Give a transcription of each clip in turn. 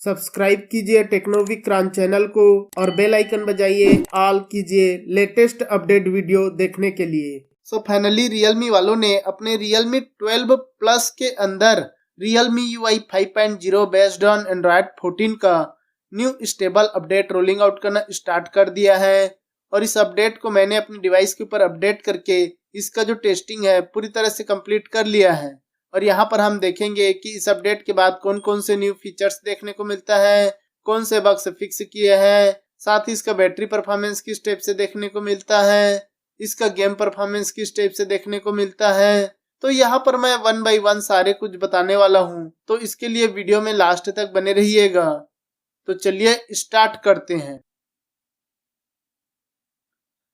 Subscribe कीजिए टेक्नोविक्रांत channel को और बेल आइकन बजाइए, ऑल कीजिए लेटेस्ट अपडेट वीडियो देखने के लिए। फाइनली रियलमी वालों ने अपने रियलमी 12 प्लस के अंदर Realme UI 5.0 based on Android 14 का new stable update rolling out करना स्टार्ट कर दिया है। और इस अपडेट को मैंने अपने डिवाइस के ऊपर अपडेट करके इसका जो टेस्टिंग है पूरी तरह से कंप्लीट कर लिया है। और यहाँ पर हम देखेंगे कि इस अपडेट के बाद कौन कौन से न्यू फीचर्स देखने को मिलता है, कौन से बग्स फिक्स किए हैं, साथ ही इसका बैटरी परफॉर्मेंस किस टाइप से देखने को मिलता है, इसका गेम परफॉर्मेंस किस टाइप से देखने को मिलता है। तो यहाँ पर मैं 1 बाय 1 सारे कुछ बताने वाला हूँ, तो इसके लिए वीडियो में लास्ट तक बने रहिएगा। तो चलिए स्टार्ट करते हैं।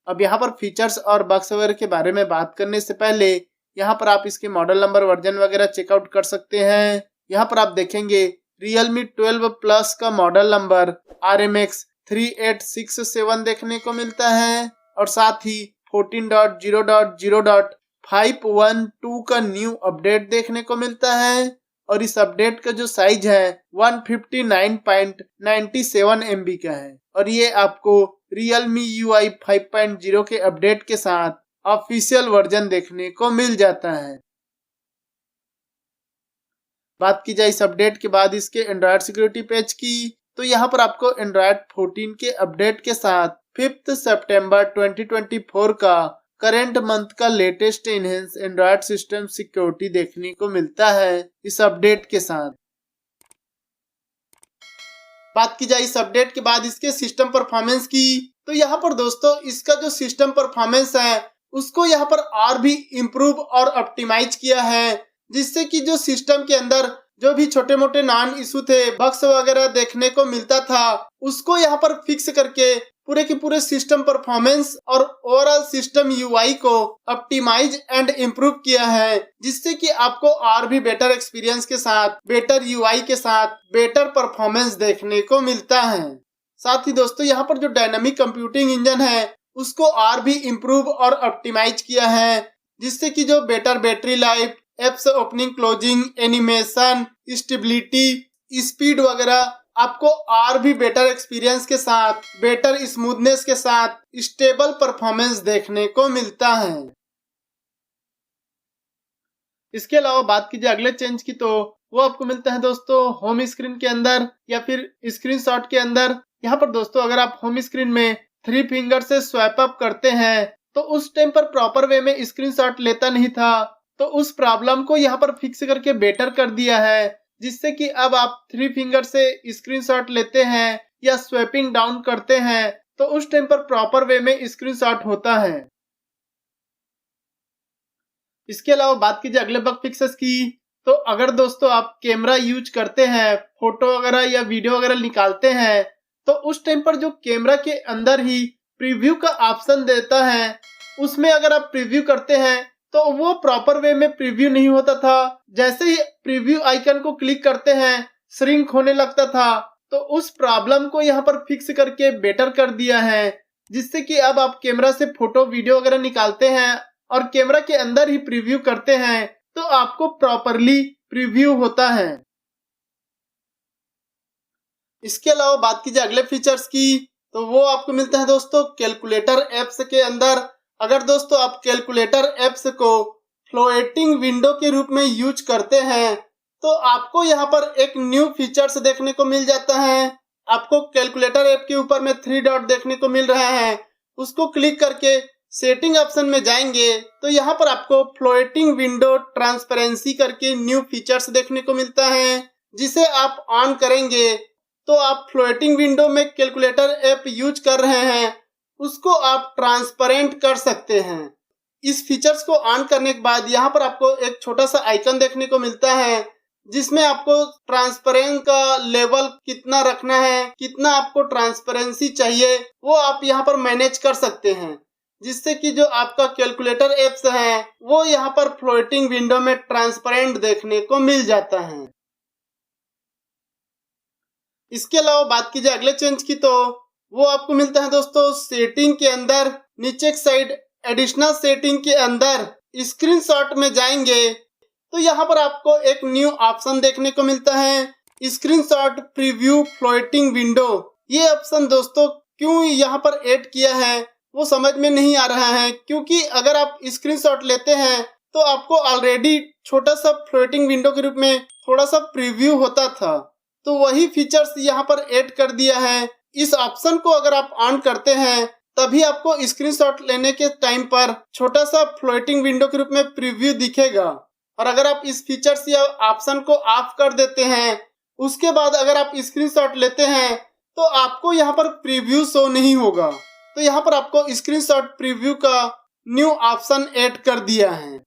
अब यहाँ पर फीचर्स और बग्स वगैरह के बारे में बात करने से पहले यहाँ पर आप इसके मॉडल नंबर, वर्जन वगैरह चेकआउट कर सकते हैं। यहाँ पर आप देखेंगे Realme 12 Plus का मॉडल नंबर RMX 3867 देखने को मिलता है और साथ ही 14.0.0.512 का न्यू अपडेट देखने को मिलता है। और इस अपडेट का जो साइज है 159.97 MB का है और ये आपको Realme UI 5.0 के अपडेट के साथ ऑफिशियल वर्जन देखने को मिल जाता है। बात की जाए इस अपडेट के बाद इसके एंड्रॉयड सिक्योरिटी पैच की, तो यहाँ पर आपको एंड्रॉयड 14 के अपडेट के साथ 5 सितंबर 2024 का करंट मंथ का latest enhance Android system security देखने को मिलता है इस अपडेट के साथ। बात की जाए इस अपडेट के बाद इसके सिस्टम परफॉर्मेंस की, तो यहाँ पर दोस्तों इसका जो सिस्टम परफॉर्मेंस है उसको यहाँ पर और भी इम्प्रूव और ऑप्टिमाइज किया है, जिससे कि जो सिस्टम के अंदर जो भी छोटे मोटे नॉन इशू थे, बग्स वगैरह देखने को मिलता था, उसको यहाँ पर फिक्स करके पूरे के पूरे सिस्टम परफॉर्मेंस और ओवरऑल सिस्टम UI को ऑप्टिमाइज एंड इम्प्रूव किया है, जिससे कि आपको और भी बेटर एक्सपीरियंस के साथ, बेटर UI के साथ बेटर परफॉर्मेंस देखने को मिलता है। साथ ही दोस्तों यहाँ पर जो डायनामिक कंप्यूटिंग इंजन है उसको और भी इम्प्रूव और ऑप्टिमाइज किया है, जिससे कि जो better battery life, apps opening closing, animation, stability, speed वगैरह आपको और भी बेटर एक्सपीरियंस के साथ, बेटर स्मूथनेस के साथ स्टेबल परफॉर्मेंस देखने को मिलता है। इसके अलावा बात कीजिए अगले चेंज की, तो वो आपको मिलता है दोस्तों होम स्क्रीन के अंदर या फिर स्क्रीनशॉट के अंदर। यहाँ पर दोस्तों अगर आप होम स्क्रीन में 3 फिंगर से स्वैप अप करते हैं तो उस टाइम पर प्रॉपर वे में स्क्रीनशॉट लेता नहीं था, तो उस प्रॉब्लम को यहाँ पर फिक्स करके बेटर कर दिया है, जिससे कि अब आप 3 फिंगर से स्क्रीनशॉट लेते हैं या स्वैपिंग डाउन करते हैं तो उस टाइम पर प्रॉपर वे में स्क्रीनशॉट होता है। इसके अलावा बात कीजिए अगले बग फिक्सेस की, तो अगर दोस्तों आप कैमरा यूज करते हैं, फोटो वगैरह या वीडियो वगैरह निकालते हैं, तो उस टाइम पर जो कैमरा के अंदर ही प्रीव्यू का ऑप्शन देता है, उसमें अगर आप प्रीव्यू करते हैं तो वो प्रॉपर वे में प्रीव्यू नहीं होता था। जैसे ही प्रीव्यू आइकन को क्लिक करते हैं श्रिंक होने लगता था, तो उस प्रॉब्लम को यहाँ पर फिक्स करके बेटर कर दिया है, जिससे कि अब आप कैमरा से फोटो वीडियो वगैरह निकालते हैं और कैमरा के अंदर ही प्रीव्यू करते हैं तो आपको प्रॉपरली प्रीव्यू होता है। इसके अलावा बात कीजिए अगले फीचर्स की, तो वो आपको मिलता है दोस्तों कैलकुलेटर एप्स के अंदर। अगर दोस्तों आप कैलकुलेटर एप्स को फ्लोटिंग विंडो के रूप में यूज करते हैं तो आपको यहाँ पर एक न्यू फीचर्स देखने को मिल जाता है। आपको कैलकुलेटर ऐप के ऊपर में 3 डॉट देखने को मिल रहा है, उसको क्लिक करके सेटिंग ऑप्शन में जाएंगे तो यहाँ पर आपको फ्लोटिंग विंडो ट्रांसपेरेंसी करके न्यू फीचर्स देखने को मिलता है, जिसे आप ऑन करेंगे तो आप फ्लोटिंग विंडो में कैलकुलेटर ऐप यूज कर रहे हैं उसको आप ट्रांसपेरेंट कर सकते हैं। इस फीचर्स को ऑन करने के बाद यहाँ पर आपको एक छोटा सा आइकन देखने को मिलता है, जिसमें आपको ट्रांसपेरेंस का लेवल कितना रखना है, कितना आपको ट्रांसपेरेंसी चाहिए, वो आप यहाँ पर मैनेज कर सकते हैं, जिससे कि जो आपका कैलकुलेटर एप्स है वो यहाँ पर फ्लोटिंग विंडो में ट्रांसपेरेंट देखने को मिल जाता है। इसके अलावा बात कीजिए अगले चेंज की, तो वो आपको मिलता है दोस्तों सेटिंग के अंदर नीचे की साइड एडिशनल सेटिंग के अंदर स्क्रीनशॉट में जाएंगे तो यहाँ पर आपको एक न्यू ऑप्शन देखने को मिलता है, स्क्रीनशॉट प्रीव्यू फ्लोटिंग विंडो, ये ऑप्शन दोस्तों क्यों यहाँ पर ऐड किया है वो समझ में नहीं आ रहा है, क्योंकि अगर आप स्क्रीनशॉट लेते हैं तो आपको ऑलरेडी छोटा सा फ्लोटिंग विंडो के रूप में थोड़ा सा प्रीव्यू होता था, तो वही फीचर्स यहाँ पर ऐड कर दिया है। इस ऑप्शन को अगर आप ऑन करते हैं तभी आपको स्क्रीनशॉट लेने के टाइम पर छोटा सा फ्लोटिंग विंडो के रूप में प्रीव्यू दिखेगा। और अगर आप इस फीचर्स या ऑप्शन को ऑफ कर देते हैं, उसके बाद अगर आप स्क्रीनशॉट लेते हैं तो आपको यहाँ पर प्रीव्यू शो नहीं होगा। तो यहाँ पर आपको स्क्रीनशॉट प्रीव्यू का न्यू ऑप्शन ऐड कर दिया है।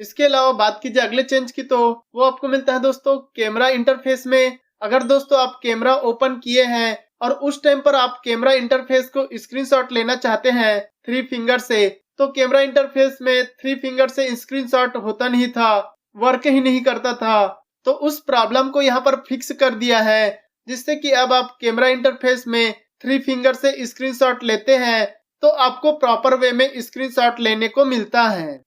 इसके अलावा बात कीजिए अगले चेंज की, तो वो आपको मिलता है दोस्तों कैमरा इंटरफेस में। अगर दोस्तों आप कैमरा ओपन किए हैं और उस टाइम पर आप कैमरा इंटरफेस को स्क्रीनशॉट लेना चाहते हैं 3 फिंगर से, तो कैमरा इंटरफेस में 3 फिंगर से स्क्रीनशॉट होता नहीं था, वर्क ही नहीं करता था। तो उस प्रॉब्लम को यहाँ पर फिक्स कर दिया है, जिससे कि अब आप कैमरा इंटरफेस में 3 फिंगर से स्क्रीनशॉट लेते हैं तो आपको प्रॉपर वे में स्क्रीनशॉट लेने को मिलता है।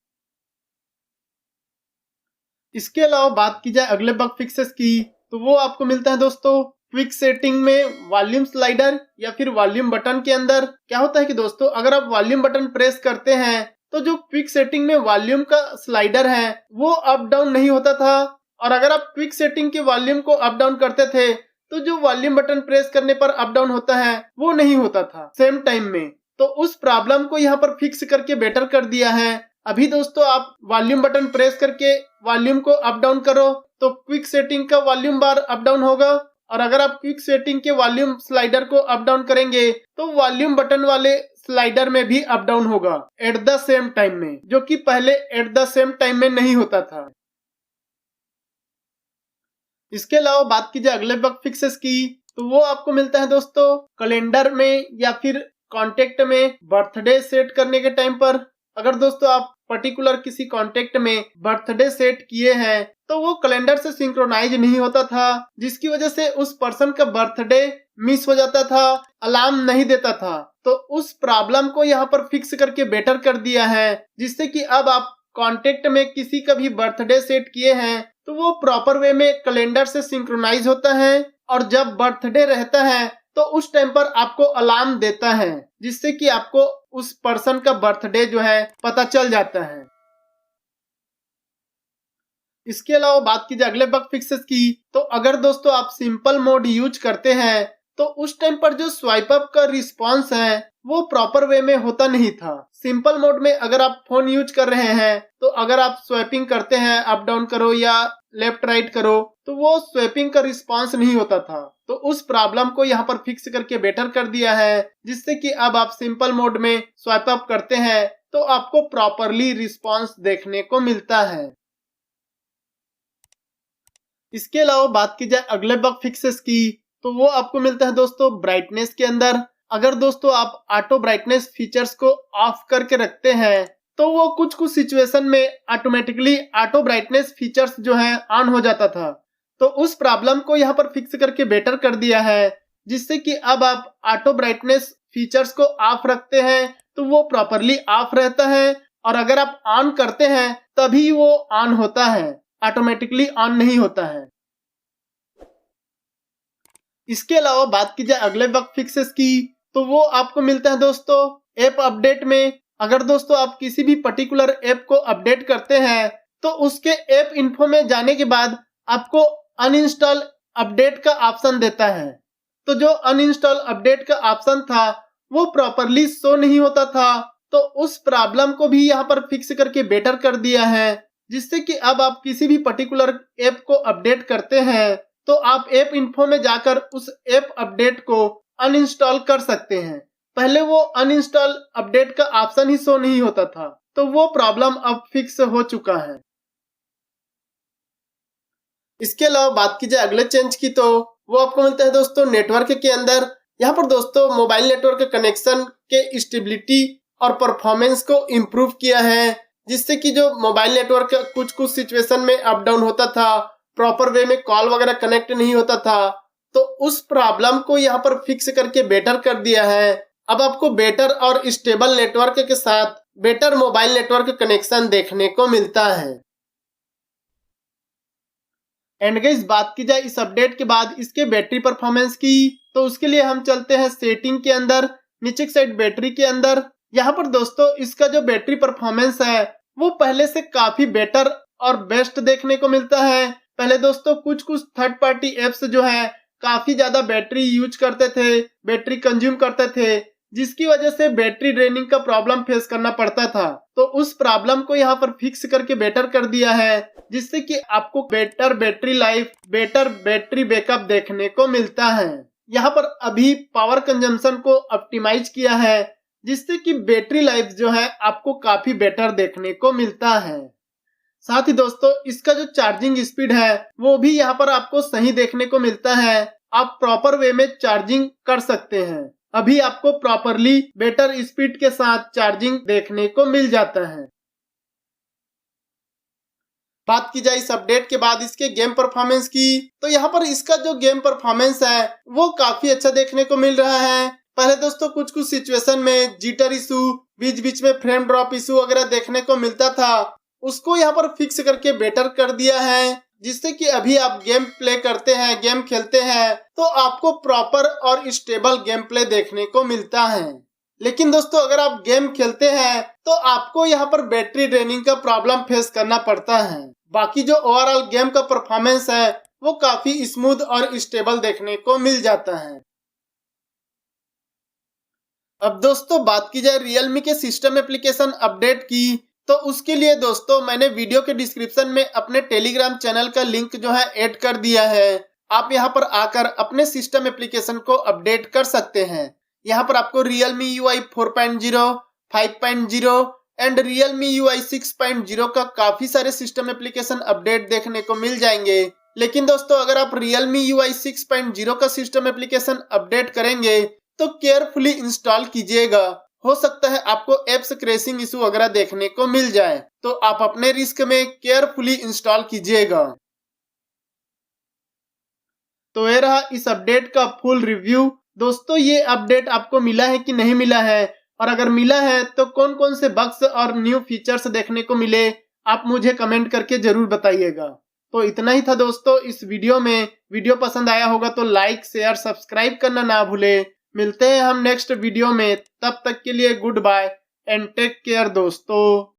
इसके अलावा बात की जाए अगले बग फिक्सेस की, तो वो आपको मिलता है दोस्तों क्विक सेटिंग में वॉल्यूम स्लाइडर या फिर वॉल्यूम बटन के अंदर। क्या होता है कि दोस्तों अगर आप वॉल्यूम बटन प्रेस करते हैं तो जो क्विक सेटिंग में वॉल्यूम का स्लाइडर है वो अप डाउन नहीं होता था, और अगर आप क्विक सेटिंग के वॉल्यूम को अप डाउन करते थे तो जो वॉल्यूम बटन प्रेस करने पर अप डाउन होता है वो नहीं होता था सेम टाइम में। तो उस प्रॉब्लम को यहाँ पर फिक्स करके बेटर कर दिया है। अभी दोस्तों आप वॉल्यूम बटन प्रेस करके वॉल्यूम को अप डाउन करो तो क्विक सेटिंग का वॉल्यूम बार अप डाउन होगा, और अगर आप क्विक सेटिंग के वॉल्यूम स्लाइडर को अप डाउन करेंगे तो वॉल्यूम बटन वाले स्लाइडर में भी अप डाउन होगा एट द सेम टाइम में, जो कि पहले एट द सेम टाइम में नहीं होता था। इसके अलावा बात की जाए अगले बग फिक्सेस की, तो वो आपको मिलता है दोस्तों कैलेंडर में या फिर कॉन्टेक्ट में बर्थडे सेट करने के टाइम पर। अगर दोस्तों आप पर्टिकुलर किसी कॉन्टेक्ट में बर्थडे सेट किए हैं तो वो कैलेंडर से सिंक्रोनाइज नहीं होता था, जिसकी वजह से उस पर्सन का बर्थडे मिस हो जाता था, अलार्म नहीं देता था। तो उस प्रॉब्लम को यहाँ पर फिक्स करके बेटर कर दिया है, जिससे कि अब आप कॉन्टेक्ट में किसी का भी बर्थडे सेट किए हैं तो वो प्रॉपर वे में कैलेंडर से सिंक्रोनाइज होता है, और जब बर्थडे रहता है तो उस टाइम पर आपको अलार्म देता है, जिससे कि आपको उस पर्सन का बर्थडे जो है पता चल जाता है। इसके अलावा बात की जाए अगले बग फिक्सेस की, तो अगर दोस्तों आप सिंपल मोड यूज करते हैं तो उस टाइम पर जो स्वाइप अप का रिस्पॉन्स है वो प्रॉपर वे में होता नहीं था। सिंपल मोड में अगर आप फोन यूज कर रहे हैं तो अगर आप स्वैपिंग करते हैं, अप डाउन करो या लेफ्ट राइट करो, तो वो स्वैपिंग का रिस्पॉन्स नहीं होता था। तो उस प्रॉब्लम को यहाँ पर फिक्स करके बेटर कर दिया है, जिससे कि अब आप सिंपल मोड में स्वाइप अप करते हैं तो आपको प्रॉपरली रिस्पॉन्स देखने को मिलता है। इसके अलावा बात की जाए अगले बग फिक्सेस की, तो वो आपको मिलता है दोस्तों ब्राइटनेस के अंदर। अगर दोस्तों आप ऑटो ब्राइटनेस फीचर्स को ऑफ करके रखते हैं तो वो कुछ सिचुएशन में ऑटोमेटिकली ऑटो ब्राइटनेस फीचर्स जो है ऑन हो जाता था। तो उस प्रॉब्लम को यहाँ पर फिक्स करके बेटर कर दिया है, जिससे कि अब आप ऑटो ब्राइटनेस फीचर्स को ऑफ रखते हैं तो वो प्रॉपरली ऑफ रहता है, और अगर आप ऑन करते हैं तभी वो ऑन होता है, ऑटोमेटिकली ऑन नहीं होता है। इसके अलावा बात की जाए अगले बग फिक्सेस की, तो वो आपको मिलता है दोस्तों ऐप अपडेट में। अगर दोस्तों आप किसी भी पर्टिकुलर ऐप को अपडेट करते हैं तो उसके ऐप इन्फो में जाने के बाद आपको अनइंस्टॉल अपडेट का ऑप्शन देता है। तो जो अनइंस्टॉल अपडेट का ऑप्शन था वो प्रॉपरली शो नहीं होता था, तो उस प्रॉब्लम को भी यहाँ पर फिक्स करके बेटर कर दिया है, जिससे कि अब आप किसी भी पर्टिकुलर ऐप को अपडेट करते हैं तो आप ऐप इन्फो में जाकर उस ऐप अपडेट को अनइंस्टॉल कर सकते हैं। पहले वो अनइंस्टॉल अपडेट का ऑप्शन ही शो नहीं होता था, तो वो प्रॉब्लम अब फिक्स हो चुका है। इसके अलावा बात की जाए अगले चेंज की, तो वो आपको मिलता है दोस्तों नेटवर्क के अंदर। यहाँ पर दोस्तों मोबाइल नेटवर्क कनेक्शन के स्टेबिलिटी और परफॉर्मेंस को इम्प्रूव किया है, जिससे कि जो मोबाइल नेटवर्क कुछ सिचुएशन में अप डाउन होता था, प्रॉपर वे में कॉल वगैरह कनेक्ट नहीं होता था, तो उस प्रॉब्लम को यहाँ पर फिक्स करके बेटर कर दिया है। अब आपको बेटर और स्टेबल नेटवर्क के साथ बेटर मोबाइल नेटवर्क कनेक्शन देखने को मिलता है। एंड गाइस बात की जाए इस अपडेट के बाद इसके बैटरी परफॉर्मेंस की, तो उसके लिए हम चलते हैं सेटिंग के अंदर, नीचे की साइड बैटरी के अंदर। यहाँ पर दोस्तों इसका जो बैटरी परफॉर्मेंस है वो पहले से काफी बेटर और बेस्ट देखने को मिलता है। पहले दोस्तों कुछ थर्ड पार्टी एप्स जो है काफी ज्यादा बैटरी यूज करते थे, बैटरी कंज्यूम करते थे, जिसकी वजह से बैटरी ड्रेनिंग का प्रॉब्लम फेस करना पड़ता था। तो उस प्रॉब्लम को यहाँ पर फिक्स करके बेटर कर दिया है, जिससे कि आपको better battery life, better battery backup देखने को मिलता है। यहाँ पर अभी पावर कंजम्पशन को ऑप्टिमाइज किया है, जिससे कि बैटरी लाइफ जो है आपको काफी बेटर देखने को मिलता है। साथ ही दोस्तों इसका जो चार्जिंग स्पीड है वो भी यहाँ पर आपको सही देखने को मिलता है। आप प्रॉपर वे में चार्जिंग कर सकते हैं। अभी आपको प्रॉपरली बेटर स्पीड के साथ चार्जिंग देखने को मिल जाता है। बात की जाए इस अपडेट के बाद इसके गेम परफॉर्मेंस की, तो यहाँ पर इसका जो गेम परफॉर्मेंस है वो काफी अच्छा देखने को मिल रहा है। पहले दोस्तों कुछ सिचुएशन में जिटर इशू, बीच बीच में फ्रेम ड्रॉप इशू वगैरह देखने को मिलता था, उसको यहाँ पर फिक्स करके बेटर कर दिया है, जिससे कि अभी आप गेम प्ले करते हैं, गेम खेलते हैं तो आपको प्रॉपर और स्टेबल गेम प्ले देखने को मिलता है। लेकिन दोस्तों अगर आप गेम खेलते हैं तो आपको यहाँ पर बैटरी ड्रेनिंग का प्रॉब्लम फेस करना पड़ता है। बाकी जो ओवरऑल गेम का परफॉर्मेंस है वो काफी स्मूथ और स्टेबल देखने को मिल जाता है। अब दोस्तों बात की जाए रियलमी के सिस्टम एप्लीकेशन अपडेट की, तो उसके लिए दोस्तों मैंने वीडियो के डिस्क्रिप्शन में अपने टेलीग्राम चैनल का लिंक जो है ऐड कर दिया है। आप यहां पर आकर अपने सिस्टम एप्लीकेशन को अपडेट कर सकते हैं। यहां पर आपको Realme UI 4.0, 5.0 and Realme UI 6.0 का काफी सारे सिस्टम एप्लीकेशन अपडेट देखने को मिल जाएंगे। लेकिन दोस्तों अगर आप Realme UI 6.0 का सिस्टम एप्लीकेशन अपडेट करेंगे तो केयरफुली इंस्टॉल कीजिएगा। हो सकता है आपको एप्स क्रैशिंग इशू वगैरह देखने को मिल जाए, तो आप अपने रिस्क में केयरफुली इंस्टॉल कीजिएगा। तो ये रहा इस अपडेट का फुल रिव्यू। दोस्तों ये अपडेट आपको मिला है कि नहीं मिला है, और अगर मिला है तो कौन कौन से बग्स और न्यू फीचर्स देखने को मिले, आप मुझे कमेंट करके जरूर बताइएगा। तो इतना ही था दोस्तों इस वीडियो में। वीडियो पसंद आया होगा तो लाइक, शेयर, सब्सक्राइब करना ना भूले। मिलते हैं हम नेक्स्ट वीडियो में, तब तक के लिए good bye and take care दोस्तों।